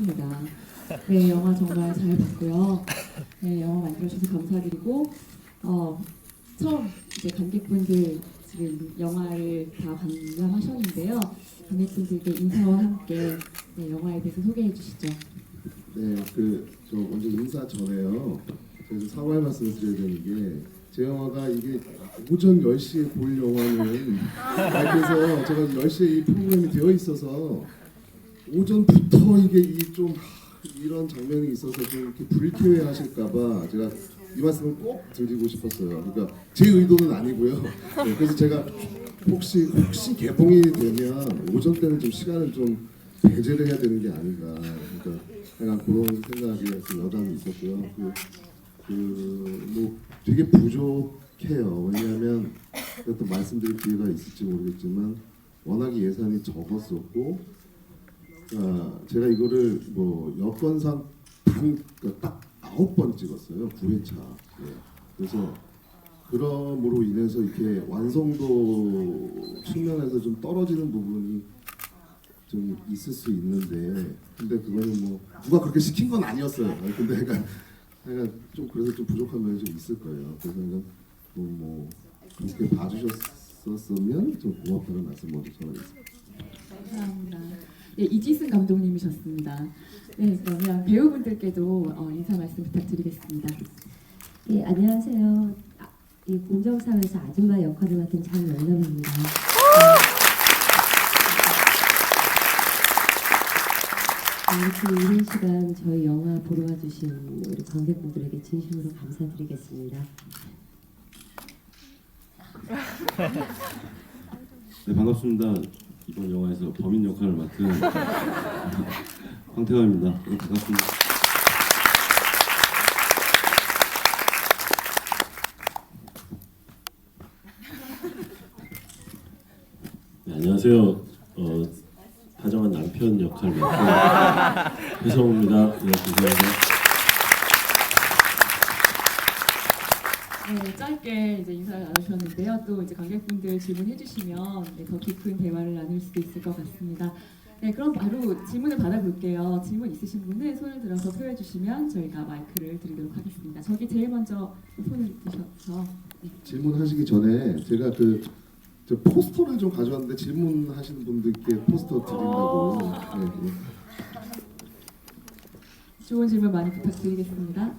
하십니다. 네, 영화 정말 잘 봤고요. 네, 영화 만들어주셔서 감사드리고 처음 이제 관객분들 지금 영화를 다 관람하셨는데요. 관객분들께 인사와 함께 네, 영화에 대해서 소개해 주시죠. 네, 저 먼저 인사 전에요. 제가 사과의 말씀을 드려야 되는 게 제 영화가 이게 오전 10시에 볼 영화는 그래서 제가 10시에 이 프로그램이 되어 있어서 오전부터 이게 좀 이런 장면이 있어서 좀 이렇게 불쾌해하실까봐 제가 이 말씀을 꼭 드리고 싶었어요. 그러니까 제 의도는 아니고요. 네, 그래서 제가 혹시 개봉이 되면 오전 때는 좀 시간을 좀 배제를 해야 되는 게 아닌가. 그러니까 약간 그런 생각이 여담이 있었고요. 뭐 되게 부족해요. 왜냐하면 또 말씀드릴 기회가 있을지 모르겠지만 워낙에 예산이 적었었고, 제가 이거를 뭐 여건상 딱 9번 찍었어요. 9회차. 네. 그래서 그럼으로 인해서 이렇게 완성도 측면에서 좀 떨어지는 부분이 좀 있을 수 있는데, 근데 그거는 뭐 누가 그렇게 시킨 건 아니었어요. 근데 약간 좀 그래서 좀 부족한 면이 좀 있을 거예요. 그래서 뭐 그렇게 봐주셨었으면 좀 고맙다는 말씀 먼저 전하겠습니다. 감사합니다. 네, 이지승 감독님이셨습니다. 네, 그러면 배우분들께도 인사 말씀 부탁드리겠습니다. 예, 안녕하세요. 이 공정사회에서 아줌마 역할을 맡은 장연남입니다. 이렇게 이른 시간 저희 영화 보러 와주신 우리 관객분들에게 진심으로 감사드리겠습니다. 네, 반갑습니다. 이번 영화에서 범인 역할을 맡은 황태환입니다. 네, 반갑습니다. 네, 안녕하세요. 다정한 남편 역할을 맡은 배성우입니다. 네, 감사합니다. 네, 짧게 이제 인사를 나누셨는데요. 또 이제 관객분들 질문해 주시면 네, 더 깊은 대화를 나눌 수도 있을 것 같습니다. 네, 그럼 바로 질문을 받아볼게요. 질문 있으신 분은 손을 들어서 표해 주시면 저희가 마이크를 드리도록 하겠습니다. 저기 제일 먼저 손을 드셔서 네. 질문하시기 전에 제가 저 포스터를 좀 가져왔는데 질문하시는 분들께 포스터 드린다고. 네. 좋은 질문 많이 부탁드리겠습니다.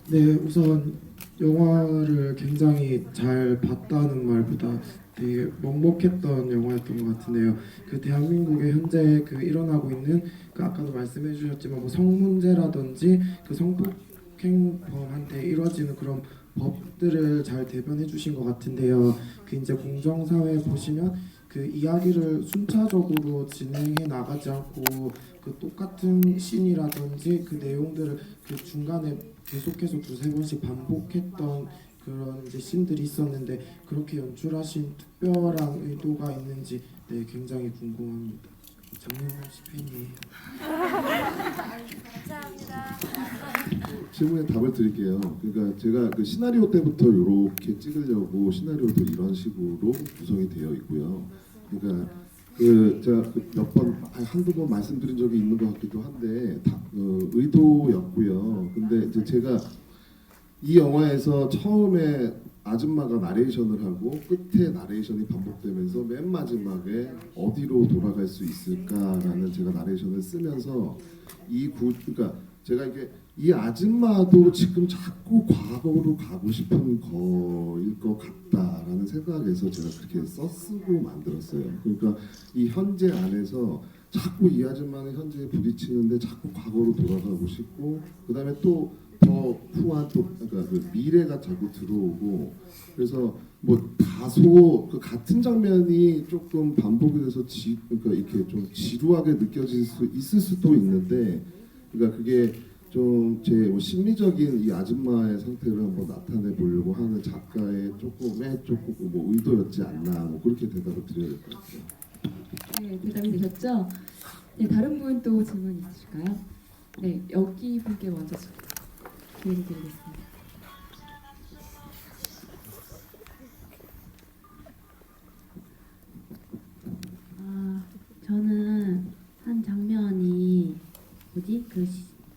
네, 우선 영화를 굉장히 잘 봤다는 말보다 되게 먹먹했던 영화였던 것 같은데요. 그 대한민국에 현재 그 일어나고 있는 그 아까도 말씀해 주셨지만 뭐 성문제라든지 그 성폭행범한테 이루어지는 그런 법들을 잘 대변해 주신 것 같은데요. 그 이제 공정사회 보시면 그 이야기를 순차적으로 진행해 나가지 않고 그 똑같은 씬이라든지 그 내용들을 그 중간에 계속해서 두세 번씩 반복했던 그런 이제 씬들이 있었는데 그렇게 연출하신 특별한 의도가 있는지 네, 굉장히 궁금합니다. 장명호 씨 팬이에요. 감사합니다. 질문에 답을 드릴게요. 그러니까 제가 그 시나리오 때부터 이렇게 찍으려고 시나리오도 이런 식으로 구성이 되어 있고요. 그러니까 제가 몇 번 한두 번 말씀드린 적이 있는 것 같기도 한데 의도였고요. 근데 이제 제가 이 영화에서 처음에 아줌마가 나레이션을 하고 끝에 나레이션이 반복되면서 맨 마지막에 어디로 돌아갈 수 있을까라는 제가 나레이션을 쓰면서 그러니까 제가 이게 이 아줌마도 지금 자꾸 과거로 가고 싶은 거일 것 같다라는 생각에서 제가 그렇게 쓰고 만들었어요. 그러니까 이 현재 안에서 자꾸 이 아줌마는 현재에 부딪히는데 자꾸 과거로 돌아가고 싶고 그다음에 또 더 후한 그러니까 그 미래가 자꾸 들어오고 그래서 뭐 다소 그 같은 장면이 조금 반복이 돼서 그러니까 이렇게 좀 지루하게 느껴질 수 있을 수도 있는데 그러니까 그게 좀 제 뭐 심리적인 이 아줌마의 상태를 한번 나타내 보려고 하는 작가의 조금 뭐 의도였지 않나 뭐 그렇게 대답을 드려야 될 것 같아요. 네, 대답이 되셨죠? 네, 다른 분 또 질문 있으실까요? 네, 여기 분께 먼저 기회를 드리겠습니다. 저는 그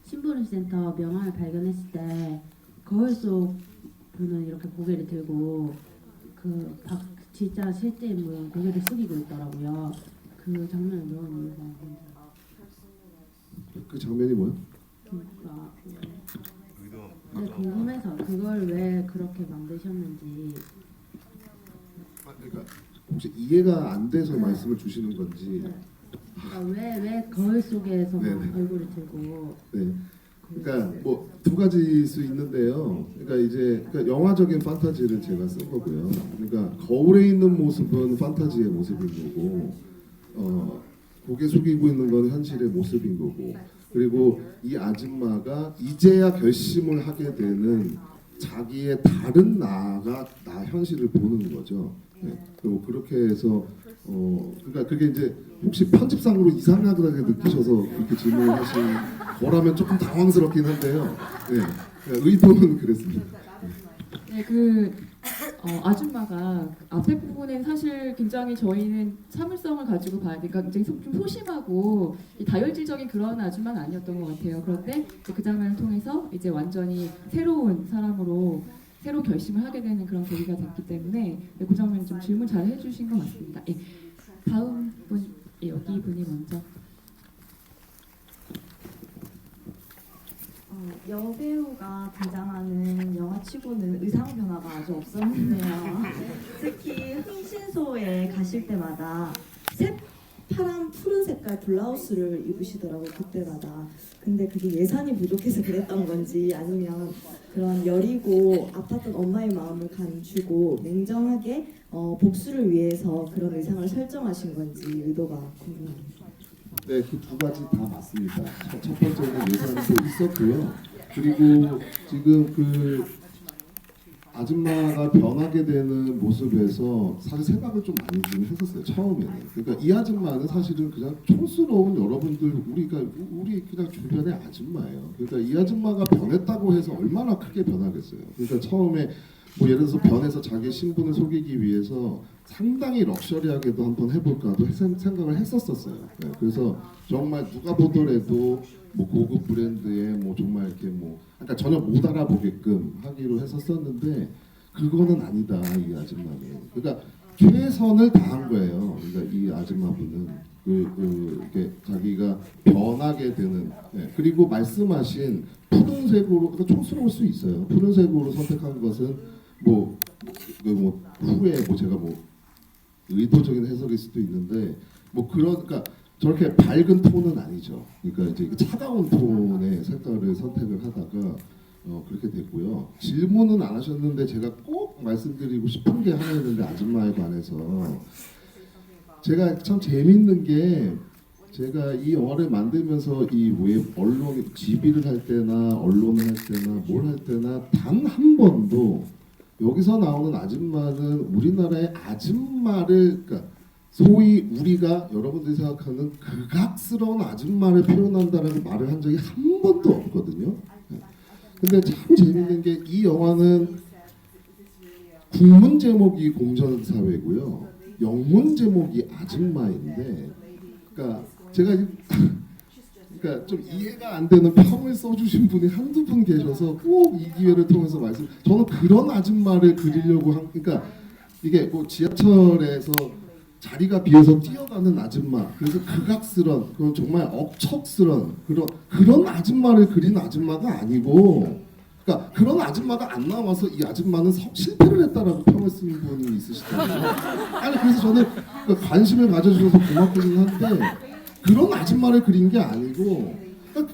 심부름센터 명함을 발견했을 때 거울 속 분은 이렇게 고개를 들고 진짜 실제 인물은 고개를 숙이고 있더라고요. 그 장면을 너무 이유가 그 장면이 뭐야? 그러니까 궁금해서 그걸 왜 그렇게 만드셨는지. 그러니까 혹시 이해가 안 돼서 말씀을 주시는 건지. 그러니까 왜 거울 속에서 네네. 얼굴을 들고. 네. 그러니까 뭐 두 가지일 수 있는데요. 그러니까 영화적인 판타지를 제가 쓴 거고요. 그러니까 거울에 있는 모습은 판타지의 모습인 거고, 고개 숙이고 있는 건 현실의 모습인 거고, 그리고 이 아줌마가 이제야 결심을 하게 되는 자기의 다른 나가 나 현실을 보는 거죠. 네. 그리고 그렇게 해서 그러니까 그게 이제 혹시 편집상으로 이상하게 느끼셔서 그렇게 질문하신 거라면 조금 당황스럽긴 한데요. 네. 의도는 그랬습니다. 네, 아줌마가 앞에 부분엔 사실 굉장히 저희는 참을성을 가지고 봐야 되니까 굉장히 좀 소심하고 다혈질적인 그런 아줌마는 아니었던 것 같아요. 그런데 그 장면을 통해서 이제 완전히 새로운 사람으로 새로 결심을 하게 되는 그런 계기가 됐기 때문에 그 장면 좀 질문 잘 해주신 것 같습니다. 예, 다음 분, 여기 분이 먼저. 여배우가 등장하는 영화치고는 의상 변화가 아주 없었는데요. 특히 흥신소에 가실 때마다 파란 푸른 색깔 블라우스를 입으시더라고요. 그때마다. 근데 그게 예산이 부족해서 그랬던 건지 아니면 그런 여리고 아팠던 엄마의 마음을 감추고 냉정하게 복수를 위해서 그런 의상을 설정하신 건지 의도가 궁금합니다. 네, 그 두 가지 다 맞습니다. 첫 번째는 예산도 있었고요. 그리고 지금 그 아줌마가 변하게 되는 모습에서 사실 생각을 좀 많이 좀 했었어요. 처음에는. 그러니까 이 아줌마는 사실은 그냥 촌스러운 여러분들 우리 그냥 주변의 아줌마예요. 그러니까 이 아줌마가 변했다고 해서 얼마나 크게 변하겠어요. 그러니까 처음에 뭐 예를 들어서 변해서 자기 신분을 속이기 위해서 상당히 럭셔리하게도 한번 해볼까도 생각을 했었어요. 네, 그래서 정말 누가 보더라도 뭐 고급 브랜드에 뭐 정말 이렇게 뭐 그러니까 전혀 못 알아보게끔 하기로 했었었는데 그거는 아니다 이 아줌마는. 그러니까 최선을 다한 거예요. 그러니까 이 아줌마분은 이렇게 자기가 변하게 되는. 네, 그리고 말씀하신 푸른색으로 그러니까 촌스러울 수 있어요. 푸른색으로 선택한 것은 뭐 후에 뭐 제가 뭐 의도적인 해석일 수도 있는데 뭐 그러니까 저렇게 밝은 톤은 아니죠. 그러니까 이제 차가운 톤의 색깔을 선택을 하다가 그렇게 됐고요. 질문은 안 하셨는데 제가 꼭 말씀드리고 싶은 게 하나 있는데 아줌마에 관해서 제가 참 재밌는 게 제가 이 영화를 만들면서 이 왜 언론 지비를 할 때나 언론을 할 때나 뭘 할 때나 단 한 번도 여기서 나오는 아줌마는 우리나라의 아줌마를 그러니까 소위 우리가 여러분들이 생각하는 극악스러운 아줌마를 표현한다라는 말을 한 적이 한 번도 없거든요. 근데 참 재밌는 게 이 영화는 국문 제목이 공전사회고요. 영문 제목이 아줌마인데 그러니까 제가 그러니까 좀 이해가 안 되는 평을 써주신 분이 한두 분 계셔서 꼭 이 기회를 통해서 저는 그런 아줌마를 그리려고 그러니까 이게 뭐 지하철에서 자리가 비어서 뛰어가는 아줌마 그래서 극악스런 그런 정말 억척스런 그런 아줌마를 그린 아줌마가 아니고 그러니까 그런 아줌마가 안 나와서 이 아줌마는 실패를 했다라고 평을 쓰는 분이 있으시더라고요. 아니 그래서 저는 관심을 가져주셔서 고맙기는 한데 그런 아줌마를 그린 게 아니고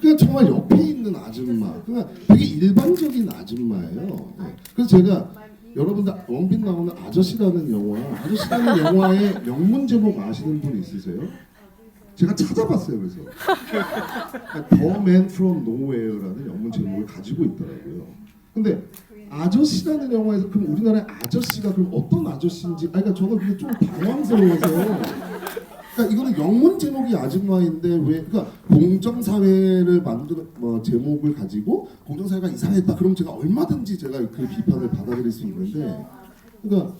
그냥 정말 옆에 있는 아줌마 그냥 되게 일반적인 아줌마예요. 네. 그래서 제가 여러분들 원빈 나오는 아저씨라는 영화의 영문 제목 아시는 분 있으세요? 제가 찾아봤어요. 그래서 The Man From Nowhere라는 영문 제목을 가지고 있더라고요. 근데 아저씨라는 영화에서 그럼 우리나라의 아저씨가 그럼 어떤 아저씨인지 그러니까 저는 그게 좀 당황스러워서 그러니까 이거는 영문 제목이 아줌마인데 왜 그러니까 공정사회를 제목을 가지고 공정사회가 이상했다 그럼 제가 얼마든지 제가 그 비판을 받아들일 수 있는데 그러니까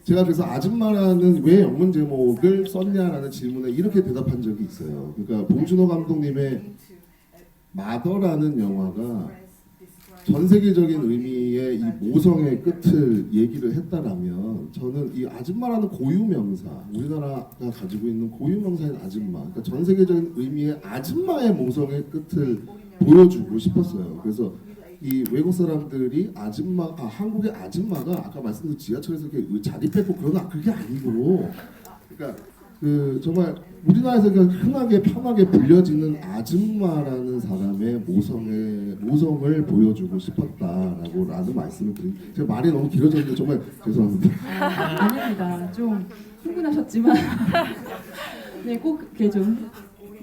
제가 그래서 아줌마라는 왜 영문 제목을 썼냐라는 질문에 이렇게 대답한 적이 있어요. 그러니까 봉준호 감독님의 마더라는 영화가 전 세계적인 의미의 이 모성의 끝을 얘기를 했다라면 저는 이 아줌마라는 고유명사, 우리나라가 가지고 있는 고유명사인 아줌마, 그러니까 전 세계적인 의미의 아줌마의 모성의 끝을 보여주고 싶었어요. 그래서 이 외국 사람들이 한국의 아줌마가 아까 말씀드린 지하철에서 이렇게 자리 뺏고 그러나 그게 아니고, 그러니까 그 정말 우리나라에서 그냥 흔하게 편하게 불려지는 아줌마라는 사람의 모성을 보여주고 싶었다라고 라는 말씀을 드립니다. 제가 말이 너무 길어졌는데 정말 죄송합니다. 아닙니다. 좀 흥분하셨지만 네, 꼭 이렇게 좀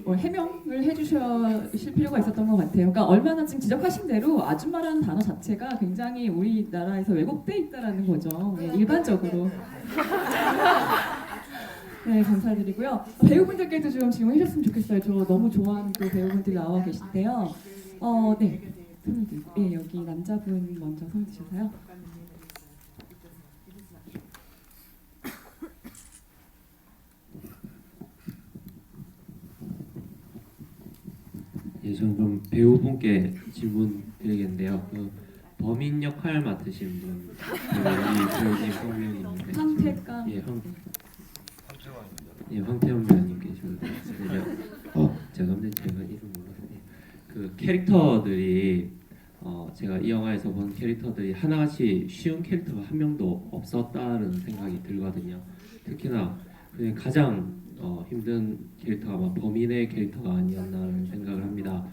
해명을 해주실 필요가 있었던 것 같아요. 그러니까 얼마나 지금 지적하신 대로 아줌마라는 단어 자체가 굉장히 우리나라에서 왜곡돼 있다라는 거죠. 네, 일반적으로. 네, 감사드리고요. 배우분들께도 좀 질문해 주셨으면 좋겠어요. 저 너무 좋아하는 또 배우분들 나와 계신데요. 네, 손을 들고, 네, 여기 남자분 먼저 손 드셔서요. 예, 저는 그럼 배우분께 질문 드리겠는데요. 그 범인 역할 맡으신 분, 배우님 성명인데 황태강. 황태원 배우님께 질문 드리겠습니다. 죄송합니다. 제가 이름 몰라서. 그 캐릭터들이 제가 이 영화에서 본 캐릭터들이 하나같이 쉬운 캐릭터가 한 명도 없었다는 생각이 들거든요. 특히나 가장 힘든 캐릭터가 아마 범인의 캐릭터가 아니었나라는 생각을 합니다.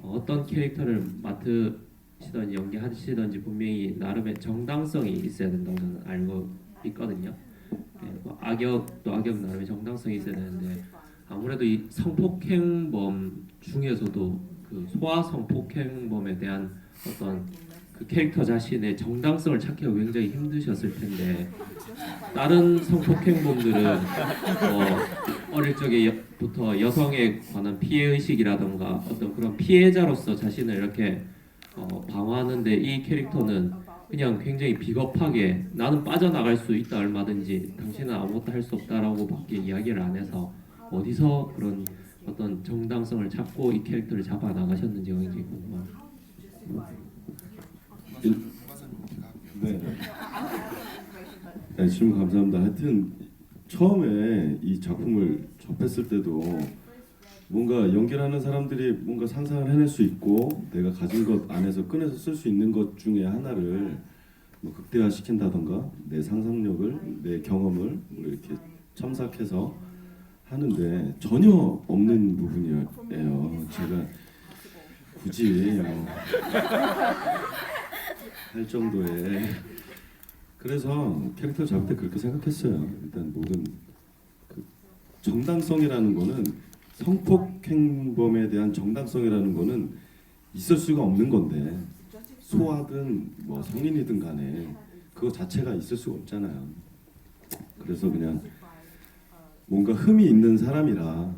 어떤 캐릭터를 맡으시든지 연기하시든지 분명히 나름의 정당성이 있어야 된다고 저는 알고 있거든요. 악역도 악역 나름의 정당성이 있어야 되는데 아무래도 이 성폭행범 중에서도 그 소아 성폭행범에 대한 어떤 그 캐릭터 자신의 정당성을 찾기가 굉장히 힘드셨을 텐데 다른 성폭행범들은 어릴 적부터 여성에 관한 피해 의식이라던가 어떤 그런 피해자로서 자신을 이렇게 방어하는데 이 캐릭터는 그냥 굉장히 비겁하게 나는 빠져나갈 수 있다 얼마든지 당신은 아무것도 할 수 없다라고밖에 이야기를 안 해서 어디서 그런 어떤 정당성을 찾고 이 캐릭터를 잡아 나가셨는지가 굉장히 궁금합니다. 네, 질문 감사합니다. 하여튼 처음에 이 작품을 접했을 때도 뭔가 연기를 하는 사람들이 뭔가 상상을 해낼 수 있고 내가 가진 것 안에서 꺼내서 쓸 수 있는 것 중에 하나를 뭐 극대화시킨다던가 내 상상력을, 내 경험을 뭐 이렇게 첨삭해서 하는데 전혀 없는 부분이에요. 제가 굳이 할 정도의 그래서 캐릭터를 잡을 때 그렇게 생각했어요. 일단 모든 그 정당성이라는 거는 성폭행범에 대한 정당성이라는 거는 있을 수가 없는 건데 소아든 뭐 성인이든 간에 그거 자체가 있을 수가 없잖아요. 그래서 그냥 뭔가 흠이 있는 사람이라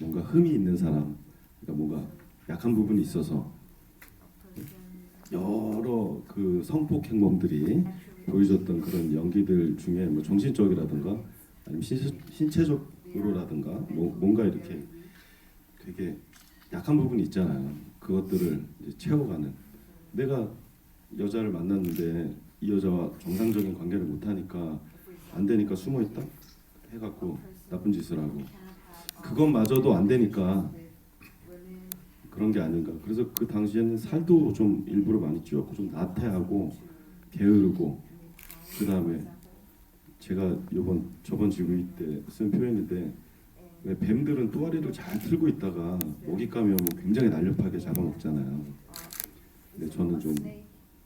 뭔가 흠이 있는 사람 그러니까 뭔가 약한 부분이 있어서 여러 그 성폭행범들이 보여줬던 그런 연기들 중에 뭐 정신적이라든가 아니면 신체적으로라든가 뭔가 이렇게 되게 약한 부분이 있잖아요. 그것들을 이제 채워가는 내가 여자를 만났는데 이 여자와 정상적인 관계를 못하니까 안 되니까 숨어있다 해갖고 나쁜 짓을 하고 그것마저도 안 되니까 그런 게 아닌가. 그래서 그 당시에는 살도 좀 일부러 많이 찌웠고 좀 나태하고 게으르고 그 다음에 제가 저번 지구이 때 쓴 표현인데 왜 뱀들은 또아리를 잘 틀고 있다가 먹잇감이 오면 굉장히 날렵하게 잡아먹잖아요. 근데 저는 좀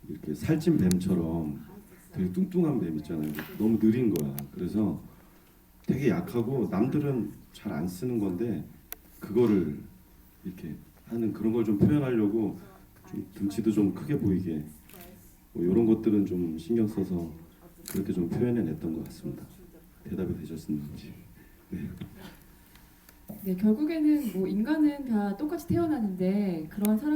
이렇게 살찐 뱀처럼 되게 뚱뚱한 뱀 있잖아요. 너무 느린 거야. 그래서 되게 약하고 남들은 잘 안 쓰는 건데 그거를 이렇게 하는 그런 걸 좀 표현하려고 좀 등치도 좀 크게 보이게 뭐 이런 것들은 좀 신경 써서 그렇게 좀 표현해냈던 것 같습니다. 대답이 되셨는지. 네. 네, 결국에는 뭐 인간은 다 똑같이 태어나는데 그런 사람